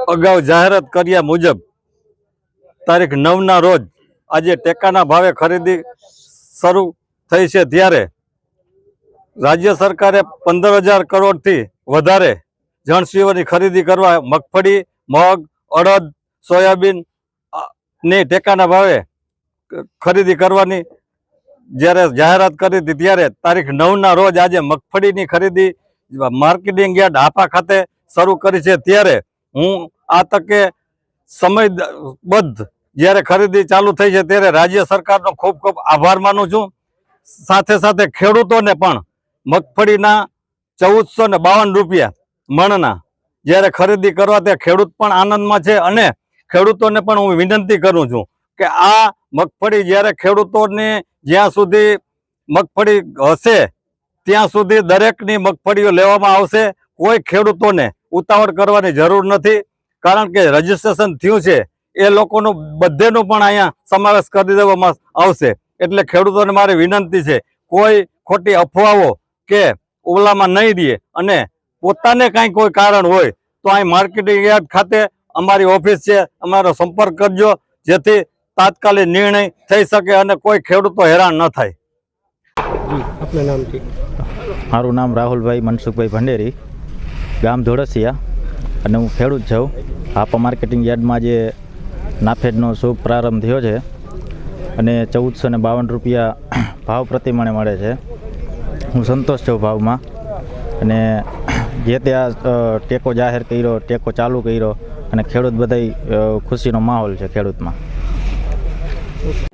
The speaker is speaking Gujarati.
અગાઉ જાહેરાત કર્યા મુજબ તારીખ 9ના રોજ આજે ટેકાના ભાવે ખરીદી શરૂ થઈ છે, ત્યારે રાજ્ય સરકારે 15,000 કરોડથી વધારે જણસીઓની ખરીદી કરવા મગફળી, મગ, અડદ, સોયાબીન ની ટેકાના ભાવે ખરીદી કરવાની જ્યારે જાહેરાત કરી હતી, ત્યારે તારીખ 9ના રોજ આજે મગફળીની ખરીદી માર્કેટિંગ યાર્ડ હાપા ખાતે શરૂ કરી છે। ત્યારે હું આ તકે સમયબદ્ધ જ્યારે ખરીદી ચાલુ થઈ છે ત્યારે રાજ્ય સરકારનો ખૂબ ખૂબ આભાર માનું છું। સાથે સાથે ખેડૂતોને પણ મગફળીના 1452 રૂપિયા મણના જ્યારે ખરીદી કરવા તે ખેડૂત પણ આનંદમાં છે, અને ખેડૂતોને પણ હું વિનંતી કરું છું કે આ મગફળી જ્યારે ખેડૂતોને જ્યાં સુધી મગફળી હશે ત્યાં સુધી દરેકની મગફળીઓ લેવામાં આવશે। કોઈ ખેડૂતોને ઉતાવળ કરવાની જરૂર નથી, કારણ કે રજીસ્ટ્રેશન થયું છે એ લોકોનું બધેનું પણ અહીંયા સમાવેશ કરી દેવામાં આવશે। એટલે ખેડૂતોને મારી વિનંતી છે, કોઈ ખોટી અફવાઓ કે ઓલામાં નહીં દે, અને પોતાને કાંઈ કોઈ કારણ હોય તો અહીં માર્કેટિંગ યાર્ડ ખાતે અમારી ઓફિસ છે, અમારો સંપર્ક કરજો, જેથી તાત્કાલિક નિર્ણય થઈ શકે અને કોઈ ખેડૂતો હેરાન ન થાય। આપનું નામ છે? મારું નામ રાહુલભાઈ મનસુખભાઈ ભંડેરી, ગામ ધોળસિયા, અને હું ખેડૂત છું। હાપા માર્કેટિંગ યાર્ડમાં જે નાફેડનો શુભ પ્રારંભ થયો છે અને 1452 રૂપિયા ભાવ પ્રતિમણે મળે છે। હું સંતોષ છું ભાવમાં, અને જે ત્યાં ટેકો જાહેર કર્યો, ટેકો ચાલુ કર્યો, અને ખેડૂત બધાય ખુશીનો માહોલ છે ખેડૂતમાં।